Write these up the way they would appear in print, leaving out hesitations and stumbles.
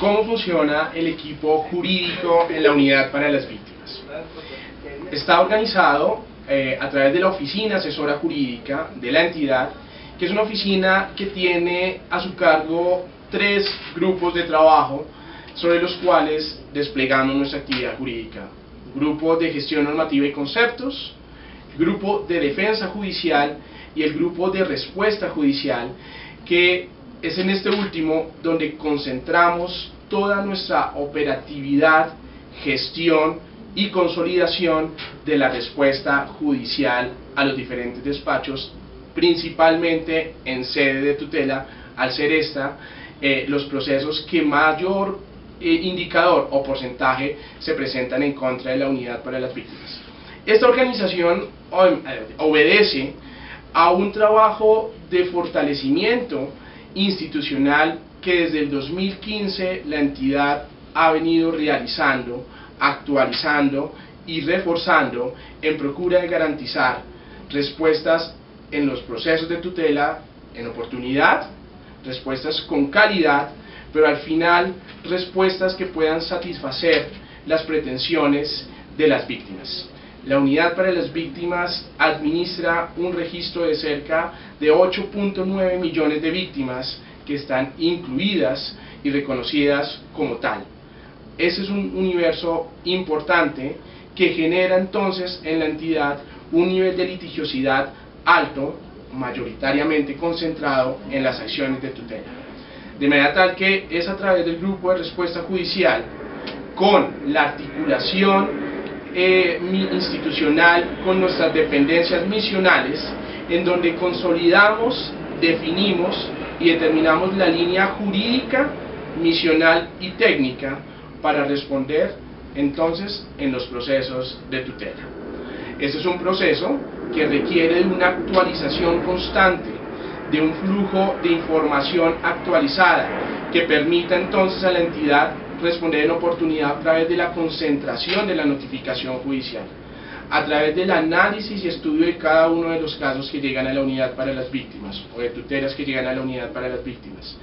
¿Cómo funciona el equipo jurídico en la unidad para las víctimas? Está organizado a través de la oficina asesora jurídica de la entidad, que es una oficina que tiene a su cargo 3 grupos de trabajo sobre los cuales desplegamos nuestra actividad jurídica. Grupo de gestión normativa y conceptos, grupo de defensa judicial y el grupo de respuesta judicial, que es en este último donde concentramos toda nuestra operatividad, gestión y consolidación de la respuesta judicial a los diferentes despachos, principalmente en sede de tutela, al ser esta los procesos que mayor indicador o porcentaje se presentan en contra de la unidad para las víctimas. Esta organización obedece a un trabajo de fortalecimiento institucional que desde el 2015 la entidad ha venido realizando, actualizando y reforzando en procura de garantizar respuestas en los procesos de tutela en oportunidad, respuestas con calidad, pero al final respuestas que puedan satisfacer las pretensiones de las víctimas. La unidad para las víctimas administra un registro de cerca de 8.9 millones de víctimas que están incluidas y reconocidas como tal. Ese es un universo importante que genera entonces en la entidad un nivel de litigiosidad alto, mayoritariamente concentrado en las acciones de tutela. De manera tal que es a través del grupo de respuesta judicial, con la articulación institucional con nuestras dependencias misionales, en donde consolidamos, definimos y determinamos la línea jurídica, misional y técnica para responder entonces en los procesos de tutela. Este es un proceso que requiere de una actualización constante, de un flujo de información actualizada que permita entonces a la entidad responder en oportunidad a través de la concentración de la notificación judicial, a través del análisis y estudio de cada uno de los casos que llegan a la unidad para las víctimas o de tutelas que llegan a la unidad para las víctimas,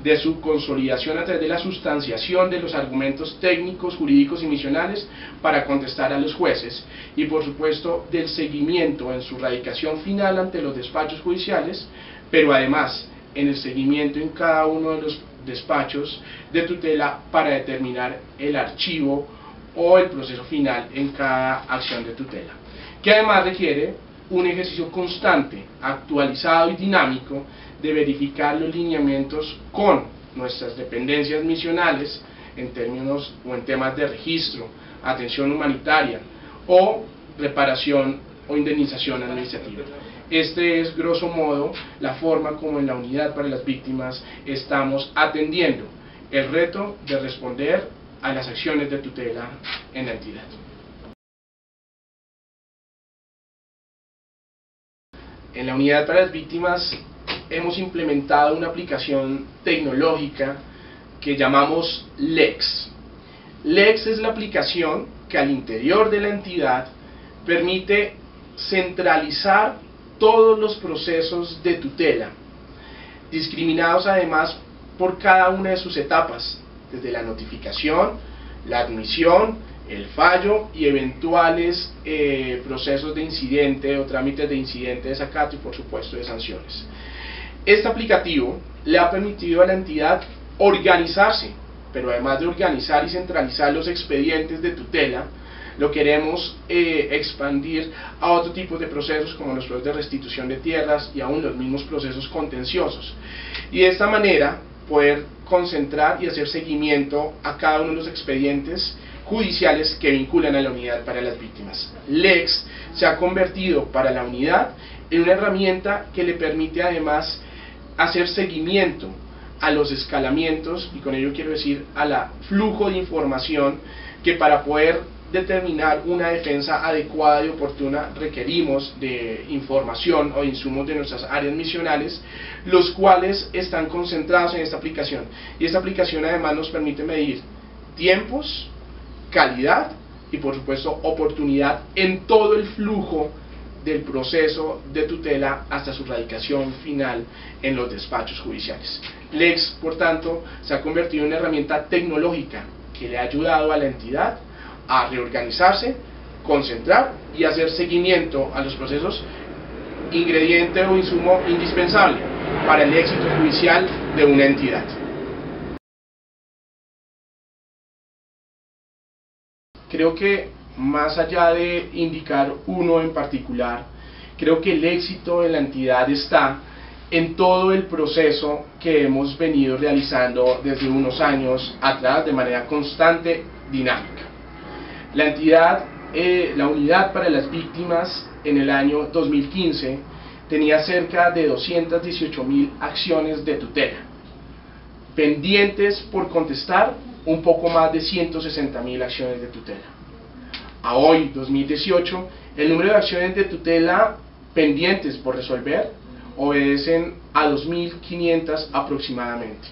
de su consolidación a través de la sustanciación de los argumentos técnicos, jurídicos y misionales para contestar a los jueces y por supuesto del seguimiento en su radicación final ante los despachos judiciales, pero además en el seguimiento en cada uno de los despachos de tutela para determinar el archivo o el proceso final en cada acción de tutela, que además requiere un ejercicio constante, actualizado y dinámico de verificar los lineamientos con nuestras dependencias misionales en términos o en temas de registro, atención humanitaria o reparación o indemnización administrativa. Este es, grosso modo, la forma como en la unidad para las víctimas estamos atendiendo el reto de responder a las acciones de tutela en la entidad. En la unidad para las víctimas hemos implementado una aplicación tecnológica que llamamos LEX. LEX es la aplicación que al interior de la entidad permite centralizar todos los procesos de tutela, discriminados además por cada una de sus etapas, desde la notificación, la admisión, el fallo y eventuales procesos de incidente o trámites de incidente, desacato y por supuesto de sanciones. Este aplicativo le ha permitido a la entidad organizarse, pero además de organizar y centralizar los expedientes de tutela, lo queremos expandir a otro tipo de procesos como los procesos de restitución de tierras y aún los mismos procesos contenciosos, y de esta manera poder concentrar y hacer seguimiento a cada uno de los expedientes judiciales que vinculan a la unidad para las víctimas. LEX se ha convertido para la unidad en una herramienta que le permite además hacer seguimiento a los escalamientos, y con ello quiero decir al flujo de información que para poder determinar una defensa adecuada y oportuna requerimos de información o insumos de nuestras áreas misionales, los cuales están concentrados en esta aplicación, y esta aplicación además nos permite medir tiempos, calidad y por supuesto oportunidad en todo el flujo del proceso de tutela hasta su radicación final en los despachos judiciales. Lex, por tanto, se ha convertido en una herramienta tecnológica que le ha ayudado a la entidad a reorganizarse, concentrar y hacer seguimiento a los procesos, ingrediente o insumo indispensable para el éxito judicial de una entidad. Creo que más allá de indicar uno en particular, creo que el éxito de la entidad está en todo el proceso que hemos venido realizando desde unos años atrás de manera constante, dinámica. La entidad, la Unidad para las Víctimas, en el año 2015 tenía cerca de 218.000 acciones de tutela, pendientes por contestar un poco más de 160.000 acciones de tutela. A hoy, 2018, el número de acciones de tutela pendientes por resolver obedecen a 2.500 aproximadamente.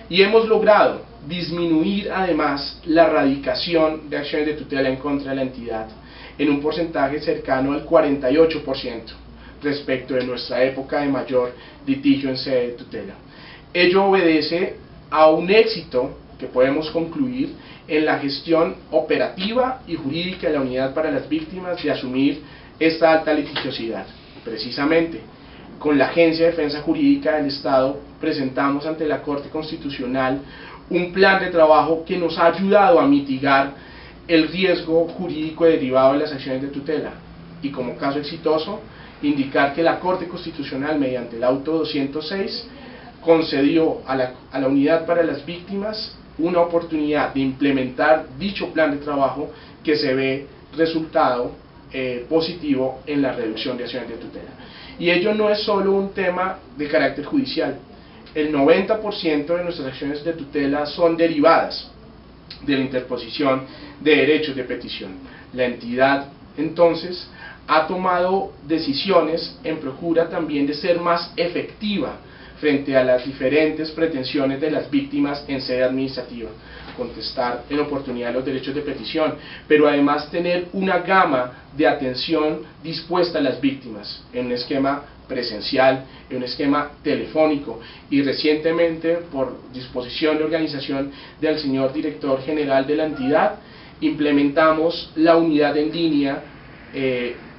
Y hemos logrado disminuir además la radicación de acciones de tutela en contra de la entidad en un porcentaje cercano al 48% respecto de nuestra época de mayor litigio en sede de tutela. Ello obedece a un éxito que podemos concluir en la gestión operativa y jurídica de la Unidad para las Víctimas de asumir esta alta litigiosidad. Precisamente, con la Agencia de Defensa Jurídica del Estado presentamos ante la Corte Constitucional un plan de trabajo que nos ha ayudado a mitigar el riesgo jurídico derivado de las acciones de tutela y, como caso exitoso, indicar que la Corte Constitucional, mediante el auto 206, concedió a la Unidad para las Víctimas una oportunidad de implementar dicho plan de trabajo que se ve resultado positivo en la reducción de acciones de tutela. Y ello no es solo un tema de carácter judicial. El 90% de nuestras acciones de tutela son derivadas de la interposición de derechos de petición. La entidad, entonces, ha tomado decisiones en procura también de ser más efectiva frente a las diferentes pretensiones de las víctimas en sede administrativa, contestar en oportunidad los derechos de petición, pero además tener una gama de atención dispuesta a las víctimas en un esquema presencial, en un esquema telefónico, y recientemente, por disposición de organización del señor director general de la entidad, implementamos la unidad en línea,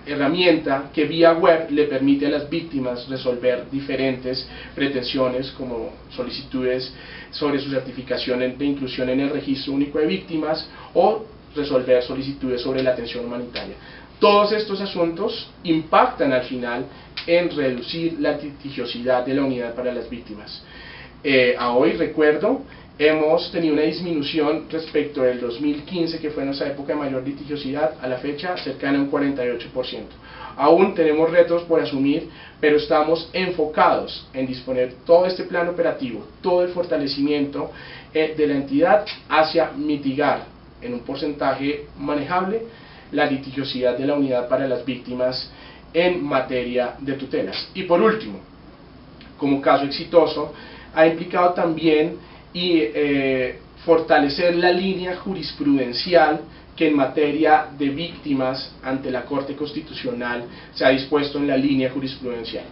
herramienta que vía web le permite a las víctimas resolver diferentes pretensiones como solicitudes sobre su certificación de inclusión en el Registro Único de Víctimas o resolver solicitudes sobre la atención humanitaria. Todos estos asuntos impactan al final en reducir la litigiosidad de la Unidad para las Víctimas. A hoy, recuerdo, hemos tenido una disminución respecto del 2015, que fue nuestra época de mayor litigiosidad, a la fecha cercana a un 48%. Aún tenemos retos por asumir, pero estamos enfocados en disponer todo este plan operativo, todo el fortalecimiento de la entidad hacia mitigar en un porcentaje manejable la litigiosidad de la Unidad para las Víctimas en materia de tutelas. Y por último, como caso exitoso, ha implicado también fortalecer la línea jurisprudencial que en materia de víctimas ante la Corte Constitucional se ha dispuesto en la línea jurisprudencial.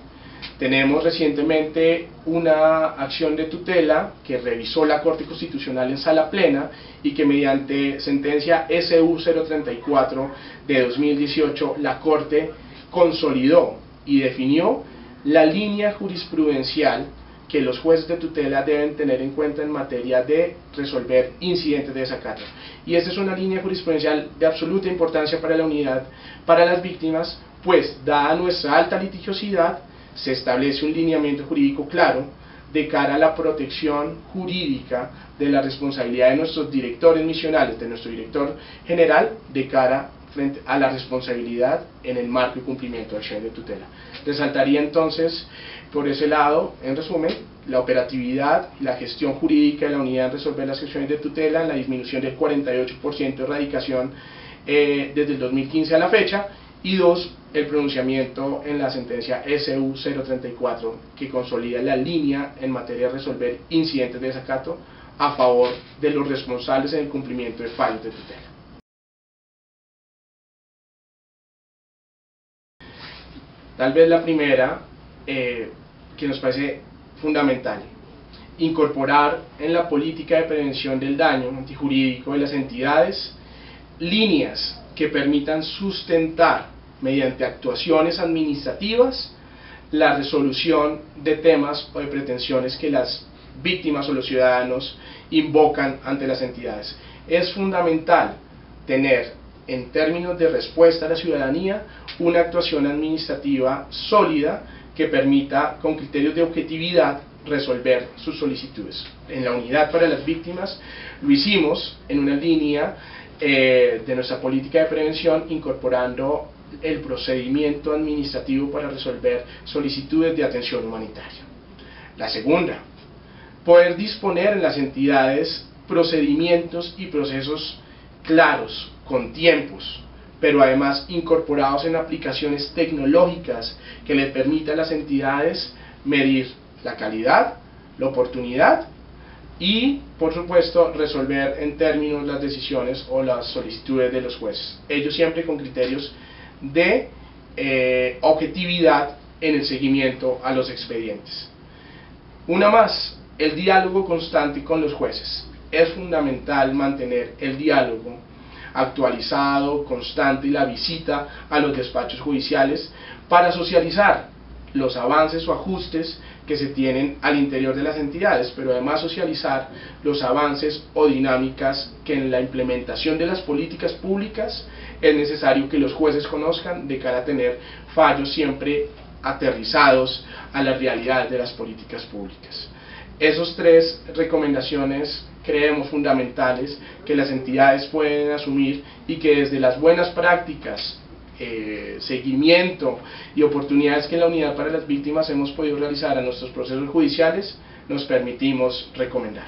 Tenemos recientemente una acción de tutela que revisó la Corte Constitucional en sala plena y que, mediante sentencia SU 034 de 2018, la Corte consolidó y definió la línea jurisprudencial que los jueces de tutela deben tener en cuenta en materia de resolver incidentes de desacato. Y esta es una línea jurisprudencial de absoluta importancia para la Unidad para las Víctimas, pues, dada nuestra alta litigiosidad, se establece un lineamiento jurídico claro de cara a la protección jurídica de la responsabilidad de nuestros directores misionales, de nuestro director general, de cara frente a la responsabilidad en el marco y cumplimiento de acciones de tutela. Resaltaría entonces, por ese lado, en resumen, la operatividad y la gestión jurídica de la unidad en resolver las acciones de tutela, en la disminución del 48% de erradicación desde el 2015 a la fecha, y dos, el pronunciamiento en la sentencia SU 034 que consolida la línea en materia de resolver incidentes de desacato a favor de los responsables en el cumplimiento de fallos de tutela. Tal vez la primera, que nos parece fundamental: incorporar en la política de prevención del daño antijurídico de las entidades líneas que permitan sustentar mediante actuaciones administrativas la resolución de temas o de pretensiones que las víctimas o los ciudadanos invocan ante las entidades. Es fundamental tener, en términos de respuesta a la ciudadanía, una actuación administrativa sólida que permita, con criterios de objetividad, resolver sus solicitudes. En la unidad para las víctimas lo hicimos en una línea de nuestra política de prevención, incorporando el procedimiento administrativo para resolver solicitudes de atención humanitaria. La segunda, poder disponer en las entidades procedimientos y procesos claros, con tiempos, pero además incorporados en aplicaciones tecnológicas que le permitan a las entidades medir la calidad, la oportunidad y, por supuesto, resolver en términos las decisiones o las solicitudes de los jueces. Ello siempre con criterios de objetividad en el seguimiento a los expedientes. Una más, el diálogo constante con los jueces. Es fundamental mantener el diálogo actualizado, constante, y la visita a los despachos judiciales para socializar los avances o ajustes que se tienen al interior de las entidades, pero además socializar los avances o dinámicas que en la implementación de las políticas públicas es necesario que los jueces conozcan, de cara a tener fallos siempre aterrizados a la realidad de las políticas públicas. Esas tres recomendaciones creemos fundamentales que las entidades pueden asumir y que desde las buenas prácticas, seguimiento y oportunidades que en la Unidad para las Víctimas hemos podido realizar a nuestros procesos judiciales, nos permitimos recomendar.